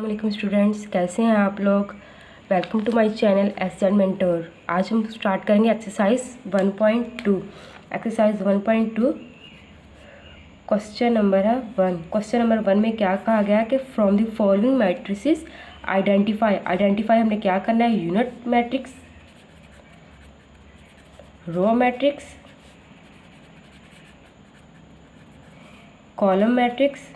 अस्सलाम स्टूडेंट्स, कैसे हैं आप लोग। Welcome to my channel SZ mentor. आज हम स्टार्ट करेंगे एक्सरसाइज 1.2। एक्सरसाइज 1.2 क्वेश्चन नंबर है 1। क्वेश्चन नंबर 1 में क्या कहा गया है कि from the following matrices identify हमने क्या करना है, unit matrix, row matrix, column matrix,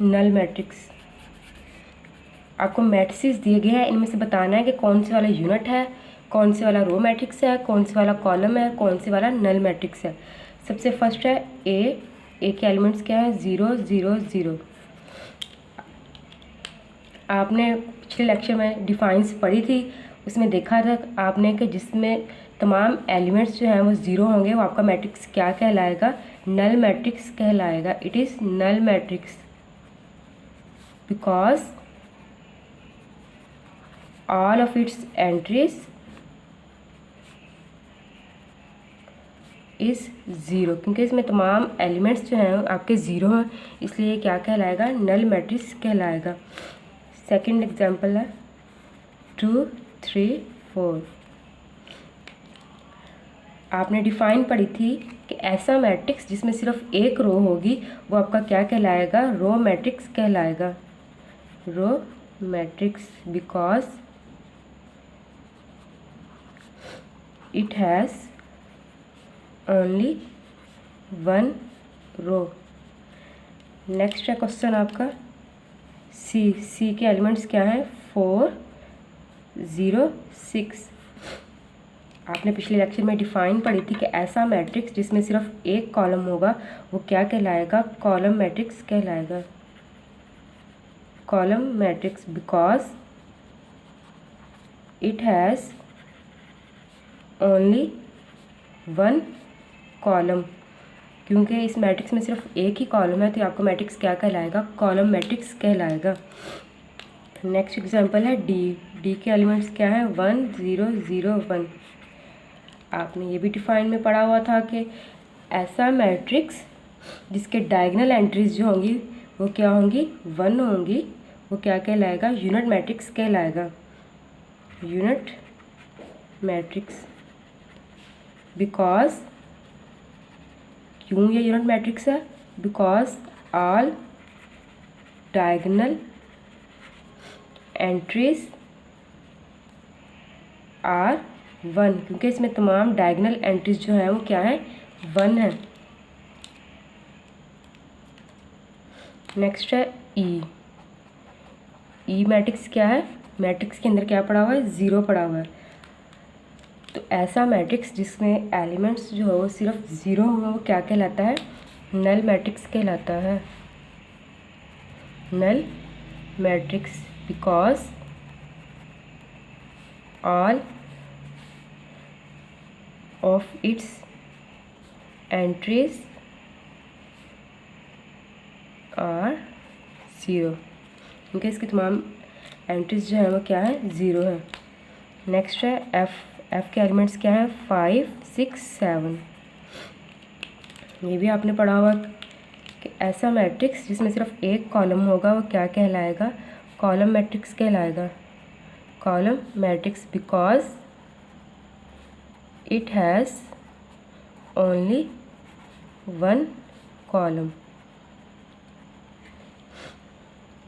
null matrix. आपको मैट्रिसेस दिए गए हैं, इनमें से बताना है कि कौन से वाला यूनिट है, कौन से वाला रो मैट्रिक्स है, कौन से वाला कॉलम है, कौन से वाला नल मैट्रिक्स है। सबसे फर्स्ट है ए के एलिमेंट्स क्या है, 0 0 0। आपने पिछले लेक्चर में डिफाइंस पढ़ी थी, उसमें देखा था आपने कि जिसमें तमाम एलिमेंट्स जो हैं वो 0 होंगे वो आपका मैट्रिक्स क्या कहलाएगा, नल मैट्रिक्स कहलाएगा। It is null matrix because all of its entries is 0, क्योंकि इसमें तमाम एलिमेंट्स जो हैं आपके 0 हैं, इसलिए क्या कहलाएगा, नल मैट्रिक्स कहलाएगा। सेकंड एग्जांपल है 2 3 4। आपने डिफाइन पढ़ी थी कि ऐसा मैट्रिक्स जिसमें सिर्फ एक रो होगी वो आपका क्या कहलाएगा, रो मैट्रिक्स कहलाएगा। Row matrix because it has only one row. Next है क्वेश्चन आपका सी के एलिमेंट्स क्या हैं, 4 0 6। आपने पिछले लेक्चर में डिफाइन पढ़ी थी कि ऐसा मैट्रिक्स जिसमें सिर्फ एक कॉलम होगा वो क्या कहलाएगा, कॉलम मैट्रिक्स कहलाएगा। Column matrix because it has only one column, क्योंकि इस मैट्रिक्स में सिर्फ एक ही कॉलम है तो आपका मैट्रिक्स क्या कहलाएगा, कॉलम मैट्रिक्स कहलाएगा। नेक्स्ट एग्जांपल है डी के एलिमेंट्स क्या है, 1 0 0 1। आपने ये भी डिफाइन में पढ़ा हुआ था कि ऐसा मैट्रिक्स जिसके डायगोनल एंट्रीज जो होंगी वो क्या होंगी, 1 होंगी, वो क्या कहलाएगा, यूनिट मैट्रिक्स कहलाएगा। यूनिट मैट्रिक्स बिकॉज, क्यों ये यूनिट मैट्रिक्स है, because all diagonal entries are 1, क्योंकि इसमें तमाम डायगोनल एंट्रीज जो हैं वो क्या है, 1 है। नेक्स्ट है ई मैट्रिक्स क्या है, मैट्रिक्स के अंदर क्या पड़ा हुआ है, 0 पड़ा हुआ है। तो ऐसा मैट्रिक्स जिसमें एलिमेंट्स जो है वो सिर्फ 0 हो वो क्या कहलाता है, नल मैट्रिक्स कहलाता है। Null matrix because all of its entries are 0, क्योंकि इसकी तमाम एंट्रीज जो है वो क्या है, 0 है। नेक्स्ट है एफ के एलिमेंट्स क्या है, 5 6 7। ये भी आपने पढ़ा हुआ कि ऐसा मैट्रिक्स जिसमें सिर्फ एक कॉलम होगा वो क्या कहलाएगा, कॉलम मैट्रिक्स कहलाएगा। Column matrix because it has only one column.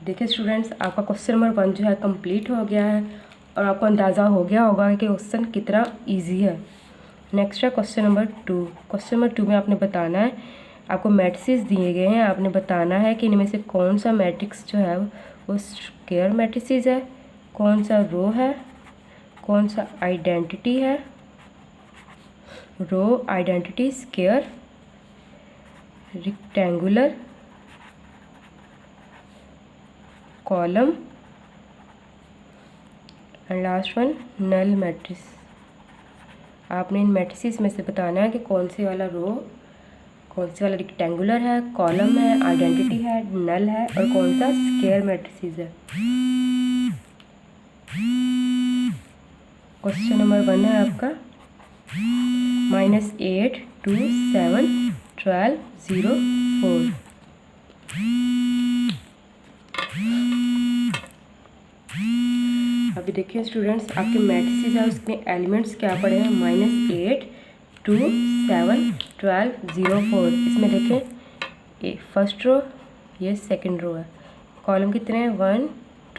देखिए स्टूडेंट्स, आपका क्वेश्चन नंबर 1 जो है कंप्लीट हो गया है और आपको अंदाज़ा हो गया होगा कि क्वेश्चन कितना इजी है। नेक्स्ट है क्वेश्चन नंबर 2। क्वेश्चन नंबर 2 में आपने बताना है, आपको मैट्रिसेस दिए गए हैं, आपने बताना है कि इनमें से कौन सा मैट्रिक्स जो है वो स्क्वायर मैट्रिसेस है, कौन सा रो है, कौन सा आइडेंटिटी है, row identity, square, rectangular, column and last one null matrix. आपने इन मैट्रिसेस में से बताना है कि कौन से वाला रो, कौन से वाला रेक्टेंगुलर है, कॉलम है, आइडेंटिटी है, नल है और कौन सा स्क्वायर मैट्रिसेस है। क्वेश्चन नंबर 1 है आपका -8 2 7 12 0 4। अभी देखिए स्टूडेंट्स, आपके मैट्रिसेस है उसमें एलिमेंट्स क्या पड़े हैं, -8 2 7 12 0 4। इसमें देखें फर्स्ट रो, ये सेकंड रो है, कॉलम कितने हैं 1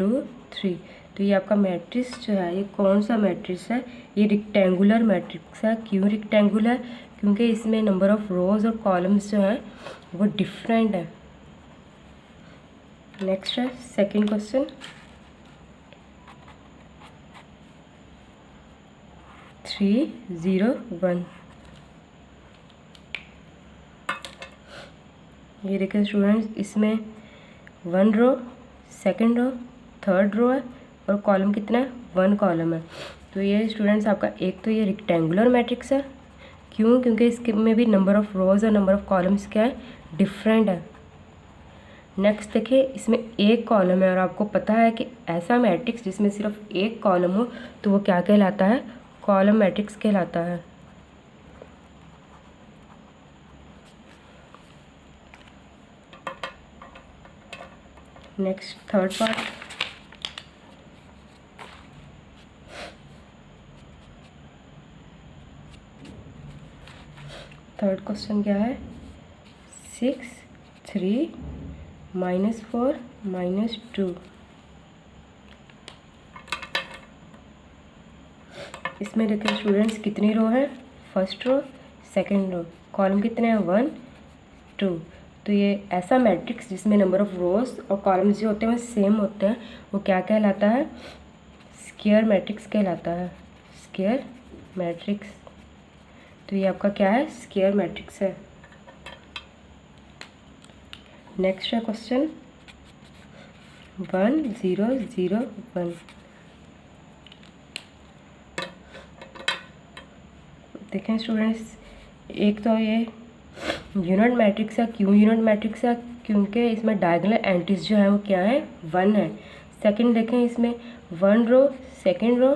2 3। तो ये आपका मैट्रिक्स जो है ये कौन सा मैट्रिक्स है, ये रेक्टेंगुलर मैट्रिक्स है। क्यों रेक्टेंगुलर? क्योंकि इसमें नंबर ऑफ रोज और कॉलम्स जो हैं वो डिफरेंट है। नेक्स्ट है सेकंड क्वेश्चन, 3 0 1। ये देखिए स्टूडेंट्स, इसमें 1 रो, सेकंड रो, थर्ड रो है और कॉलम कितना है 1 कॉलम है। तो ये स्टूडेंट्स आपका एक तो ये रेक्टेंगुलर मैट्रिक्स है। क्यों? क्योंकि इसके में भी नंबर ऑफ रोज और नंबर ऑफ कॉलम्स क्या है, डिफरेंट है। नेक्स्ट देखिए, इसमें एक कॉलम है और आपको पता है कि ऐसा मैट्रिक्स जिसमें सिर्फ एक कॉलम हो तो वो क्या कहलाता है, कॉलम मैट्रिक्स कहलाता है। Next third part, third question क्या है, 6 3 -4 -2। इसमें देखिए स्टूडेंट्स कितनी रो है, first row, second row, column कितने हैं 1 2। तो ये ऐसा मैट्रिक्स जिसमें नंबर ऑफ रोज और कॉलम्स जो होते हैं वो सेम होते हैं, वो क्या कहलाता है, स्क्वायर मैट्रिक्स कहलाता है, स्क्वायर मैट्रिक्स। तो ये आपका क्या है, स्क्वायर मैट्रिक्स है। नेक्स्ट है क्वेश्चन 1 0 0 1। देखें स्टूडेंट्स, एक तो ये यूनिट मैट्रिक्स है। क्यों यूनिट मैट्रिक्स है? क्योंकि इसमें डायगोनल एंट्रीज जो है वो क्या है, 1 है। सेकंड देखें, इसमें 1 रो, सेकंड रो,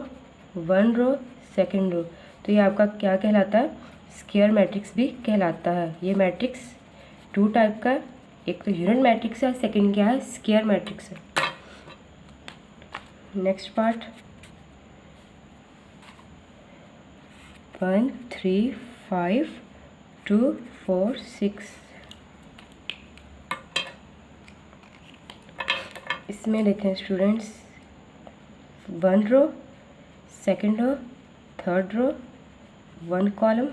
1 रो, सेकंड रो। तो ये आपका क्या कहलाता है, स्क्वायर मैट्रिक्स भी कहलाता है। ये मैट्रिक्स 2 टाइप का, एक तो यूनिट मैट्रिक्स है, सेकंड क्या है, स्क्वायर मैट्रिक्स है। Next part 1 3 5 2 4 6। इसमें देखें students, 1 row, second row, third row, 1 column,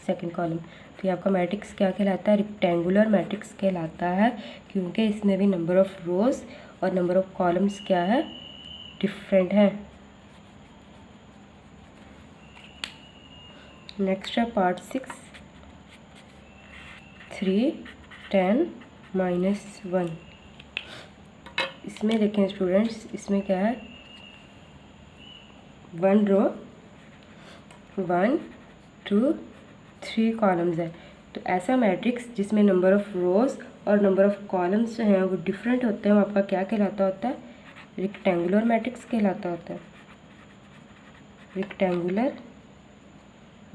second column. तो ये आपका मैट्रिक्स क्या कहलाता है, रेक्टेंगुलर मैट्रिक्स कहलाता है। क्योंकि इसमें भी नंबर ऑफ रोज और नंबर ऑफ कॉलम्स क्या है, डिफरेंट है। नेक्स्ट है पार्ट 6 3 10 -1। इसमें देखें स्टूडेंट्स, इसमें क्या है, 1 रो, 1 2 3 कॉलम्स है। तो ऐसा मैट्रिक्स जिसमें नंबर ऑफ रोज और नंबर ऑफ कॉलम्स जो हैं वो डिफरेंट होते हैं, वो आपका क्या कहलाता होता है, रेक्टेंगुलर मैट्रिक्स कहलाता होता है, रेक्टेंगुलर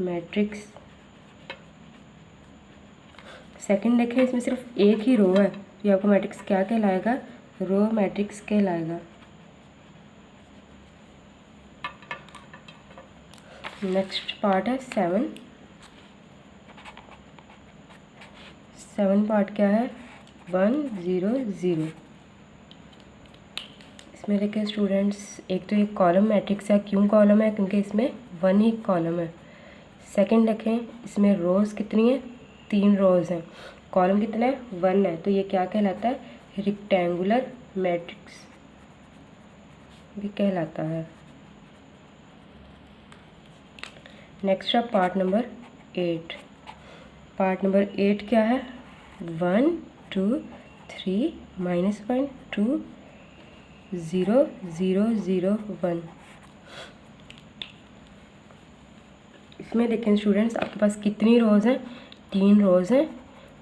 मैट्रिक्स। सेकंड देखें, इसमें सिर्फ एक ही रो है, तो ये आपका मैट्रिक्स क्या कहलाएगा, रो मैट्रिक्स कहलाएगा। नेक्स्ट पार्ट है 7 पार्ट क्या है, 1 0 0। इसमें देखिए स्टूडेंट्स, एक तो ये कॉलम मैट्रिक्स है। क्यों कॉलम है? क्योंकि इसमें 1 ही कॉलम है। सेकंड देखें, इसमें रोज़ कितनी है, 3 रोज़ हैं, कॉलम कितना है, 1 है। तो ये क्या कहलाता है, रेक्टेंगुलर मैट्रिक्स भी कहलाता है। नेक्स्ट है पार्ट नंबर 8। पार्ट नंबर 8 क्या है, 1 2 3 -1 2 0 0 0 1। इसमें देखें स्टूडेंट्स, आपके पास कितनी रोज़ हैं, 3 रोज़ हैं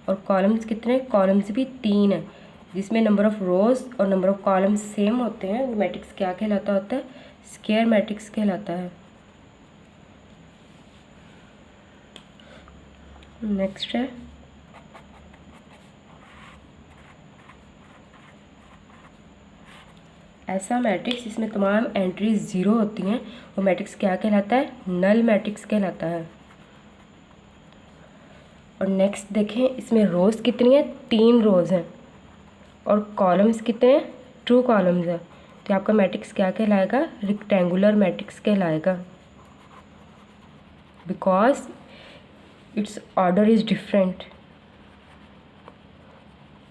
और कॉलम्स कितने, कॉलम्स भी 3 हैं। जिसमें नंबर ऑफ रोज़ और नंबर ऑफ कॉलम्स सेम होते हैं, वो मैट्रिक्स क्या कहलाता होता है, स्क्वायर मैट्रिक्स कहलाता है। नेक्स्ट है ऐसा मैट्रिक्स जिसमें तमाम एंट्रीज ज़ीरो होती हैं वो मैट्रिक्स क्या कहलाता है? नल मैट्रिक्स कहलाता है। और नेक्स्ट देखें, इसमें रोज़ कितनी है? 3 रोज़ हैं और कॉलम्स कितने हैं? 2 कॉलम्स हैं। तो आपका मैट्रिक्स क्या कहलाएगा? रेक्टेंगुलर मैट्रिक्स कहलाएगा, because it's order is different.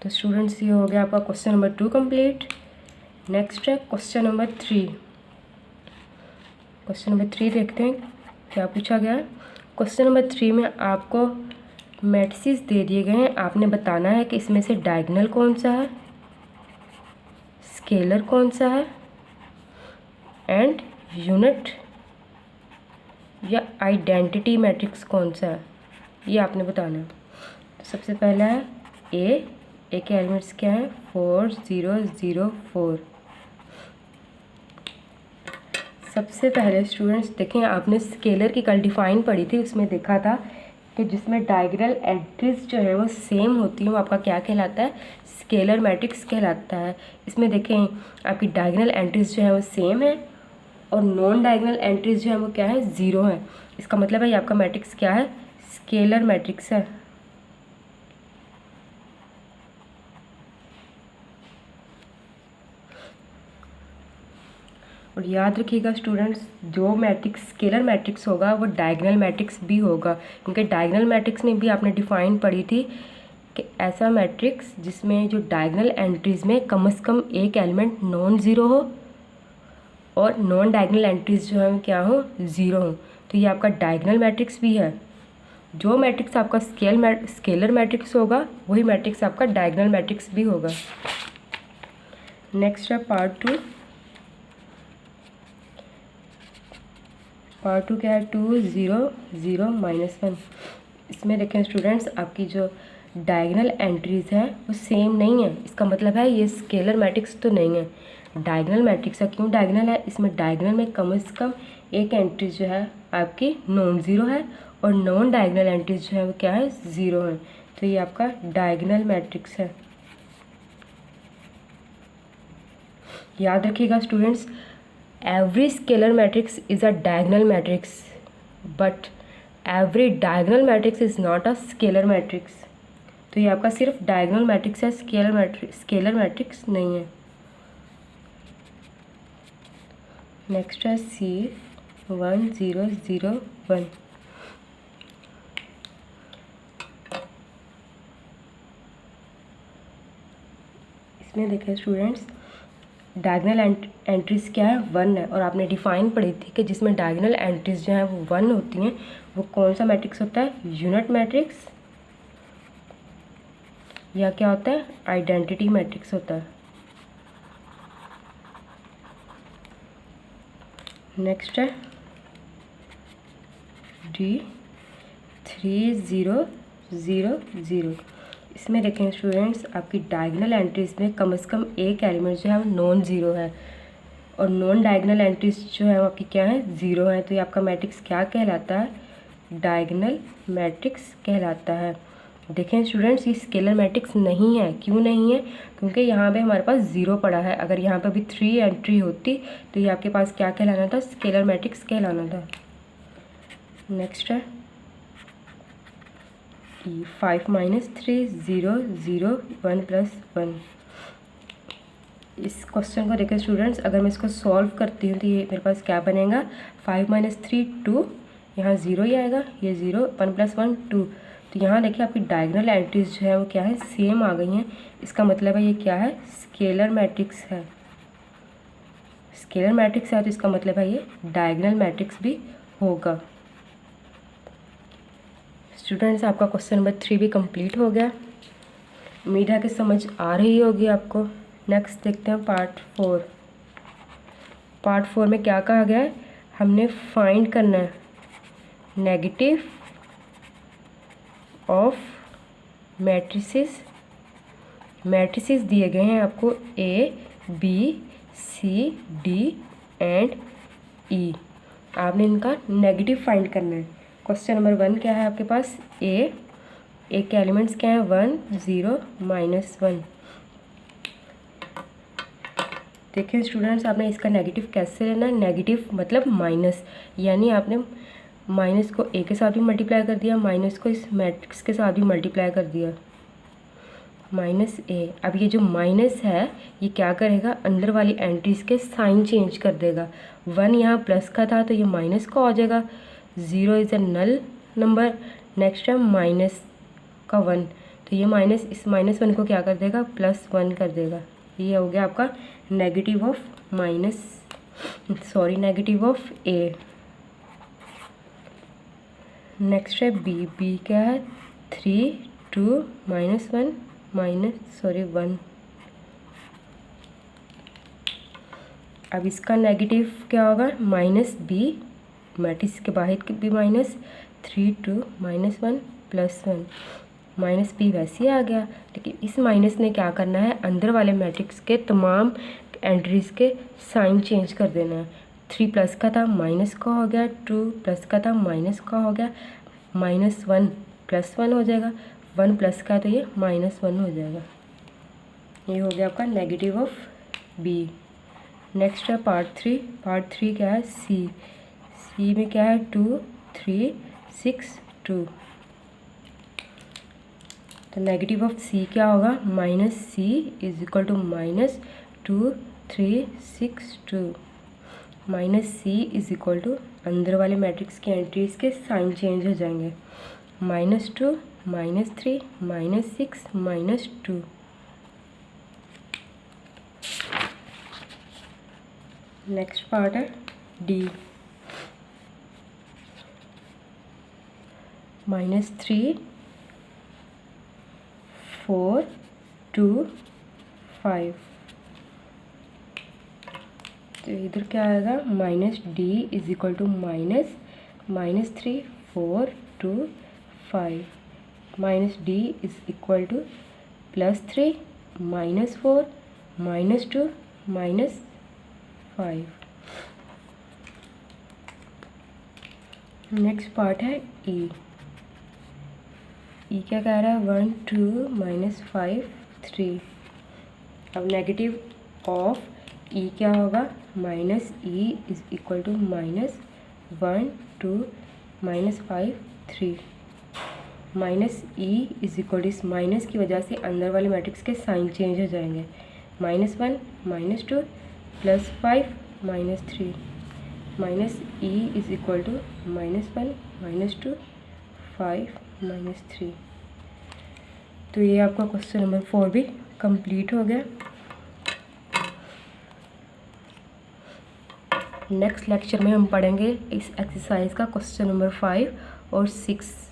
तो स्टूडेंट्स, ये हो गया आपका क्वेश्चन नंबर 2 कंप्लीट। नेक्स्ट है क्वेश्चन नंबर 3। क्वेश्चन नंबर 3 देखते हैं क्या पूछा गया है। क्वेश्चन नंबर 3 में आपको मैट्रिसेस दे दिए गए हैं, आपने बताना है कि इसमें से डायगोनल कौन सा है, स्केलर कौन सा है, एंड यूनिट या आइडेंटिटी मैट्रिक्स कौन सा है, ये आपने बताना है। तो सबसे पहला है ए के एलिमेंट्स क्या हैं? 4 0 0 4। सबसे पहले स्टूडेंट्स देखें, आपने स्केलर की कल डिफाइन पढ़ी थी, उसमें देखा था कि जिसमें डायगोनल एंट्रीज जो है वो सेम होती हैं वो आपका क्या कहलाता है? स्केलर मैट्रिक्स कहलाता है। इसमें देखें आपकी डायगोनल एंट्रीज जो है वो सेम है और नॉन डायगोनल एंट्रीज जो है वो क्या है? ज़ीरो है। इसका मतलब है ये आपका मैट्रिक्स क्या है? स्केलर मैट्रिक्स है। और याद रखिएगा स्टूडेंट्स, जो मैट्रिक्स स्केलर मैट्रिक्स होगा वो डायगोनल मैट्रिक्स भी होगा, क्योंकि डायगोनल मैट्रिक्स में भी आपने डिफाइन पढ़ी थी कि ऐसा मैट्रिक्स जिसमें जो डायगोनल एंट्रीज़ में कम से कम एक एलिमेंट नॉन ज़ीरो हो और नॉन डायगोनल एंट्रीज़ जो है क्या हो? ज़ीरो हो। तो ये आपका डायगोनल मैट्रिक्स भी है। जो मैट्रिक्स आपका स्केलर मैट्रिक्स होगा वही मैट्रिक्स आपका डायगोनल मैट्रिक्स भी होगा। नेक्स्ट है पार्ट 2। पार्ट 2 क्या है? 2 0 0 -1। इसमें देखें स्टूडेंट्स, आपकी जो डायगोनल एंट्रीज़ हैं वो सेम नहीं है। इसका मतलब है ये स्केलर मैट्रिक्स तो नहीं है, डायगोनल मैट्रिक्स है। क्यों डायगोनल है? इसमें डायगोनल में कम से कम एक एंट्रीज जो है आपकी नॉन ज़ीरो है और नॉन डायगोनल एंट्रीज जो है वो क्या है? ज़ीरो है। तो ये आपका डायगोनल मैट्रिक्स है। याद रखिएगा students, every scalar matrix is a diagonal matrix but every diagonal matrix is not a scalar matrix। तो ये आपका सिर्फ डायगोनल मैट्रिक्स है, स्केलर मैट्रिक्स नहीं है। नेक्स्ट है C 1 0 0 1। इसमें देखें स्टूडेंट्स, डायगोनल एंट्रीज़ क्या है? 1 है। और आपने डिफाइन पढ़ी थी कि जिसमें डायगोनल एंट्रीज़ जो हैं वो 1 होती हैं वो कौन सा मैट्रिक्स होता है? यूनिट मैट्रिक्स या क्या होता है? आइडेंटिटी मैट्रिक्स होता है। नेक्स्ट है D 3 0 0 0। इसमें देखें स्टूडेंट्स, आपकी डायगोनल एंट्रीज़ में कम से कम एक एलिमेंट जो है वो नॉन ज़ीरो है और नॉन डायगोनल एंट्रीज जो है वो आपकी क्या है? ज़ीरो है। तो ये आपका मैट्रिक्स क्या कहलाता है? डायगोनल मैट्रिक्स कहलाता है। देखें स्टूडेंट्स, ये स्केलर मैट्रिक्स नहीं है। क्यों नहीं है? क्योंकि यहाँ पे हमारे पास ज़ीरो पड़ा है। अगर यहाँ पे भी 3 एंट्री होती तो ये आपके पास क्या कहलाना था? स्केलर मैट्रिक्स कहलाना था। नेक्स्ट है 5 -3 0 0 1 + 1। इस क्वेश्चन को देखिए स्टूडेंट्स, अगर मैं इसको सॉल्व करती हूँ तो ये मेरे पास क्या बनेगा? 5 -3 2, यहाँ 0 ही आएगा, ये 0, 1 + 1 2। तो यहाँ देखिए आपकी डायगोनल एंट्रीज जो है वो क्या है? सेम आ गई हैं। इसका मतलब है ये क्या है? स्केलर मैट्रिक्स है। स्केलर मैट्रिक्स है तो इसका मतलब है ये डायगोनल मैट्रिक्स भी होगा। स्टूडेंट्स, आपका क्वेश्चन नंबर 3 भी कंप्लीट हो गया। उम्मीद है कि समझ आ रही होगी आपको। नेक्स्ट देखते हैं पार्ट 4। पार्ट 4 में क्या कहा गया है? हमने फाइंड करना है नेगेटिव ऑफ मैट्रिसेस। मैट्रिसेस दिए गए हैं आपको A B C D and E। आपने इनका नेगेटिव फाइंड करना है। क्वेश्चन नंबर 1 क्या है आपके पास? ए के एलिमेंट्स क्या हैं? 1 0 -1। देखिए स्टूडेंट्स, आपने इसका नेगेटिव कैसे लेना है, नेगेटिव मतलब माइनस, यानी आपने माइनस को ए के साथ भी मल्टीप्लाई कर दिया, माइनस को इस मैट्रिक्स के साथ भी मल्टीप्लाई कर दिया, माइनस ए। अब ये जो माइनस है ये क्या करेगा, अंदर वाली एंट्रीज के साइन चेंज कर देगा। 1 यहाँ प्लस का था तो ये माइनस का हो जाएगा, 0 is a null number. Next है माइनस का 1, तो ये माइनस इस -1 को क्या कर देगा, +1 कर देगा। ये हो गया आपका negative of negative of A. Next है बी। बी क्या है, 3 2 -1 1। अब इसका नेगेटिव क्या होगा, -b, मैट्रिक्स के बाहर के भी माइनस, 3 2 -1 +1, -b वैसे ही आ गया। लेकिन इस माइनस ने क्या करना है, अंदर वाले मैट्रिक्स के तमाम एंट्रीज के साइन चेंज कर देना है। 3 प्लस का था माइनस का हो गया, 2 प्लस का था माइनस का हो गया, -1 +1 हो जाएगा, 1 प्लस का तो ये -1 हो जाएगा। ये हो गया आपका नेगेटिव ऑफ बी। नेक्स्ट है पार्ट 3। पार्ट 3 क्या है, सी। सी में क्या है, 2 3 6 2। तो नेगेटिव ऑफ सी क्या होगा, -c = -2 3 6 2। -c = अंदर वाले मैट्रिक्स की एंट्रीज के साइन चेंज हो जाएंगे, -2 -3 -6 -2। नेक्स्ट पार्ट है डी। -3 4 2 5। तो इधर क्या आएगा, -d = -3 4 2 5, -d = +3 -4 -2 -5। नेक्स्ट पार्ट है ई। ई क्या कह रहा है, 1 2 -5 3। अब नेगेटिव ऑफ ई क्या होगा, -e = -1 2 -5 3। -e इस माइनस की वजह से अंदर वाले मैट्रिक्स के साइन चेंज हो जाएंगे, -1 -2 +5 -3। -e = -1 -2 5 -3। तो ये आपका क्वेश्चन नंबर 4 भी कंप्लीट हो गया। नेक्स्ट लेक्चर में हम पढ़ेंगे इस एक्सरसाइज का क्वेश्चन नंबर 5 और 6।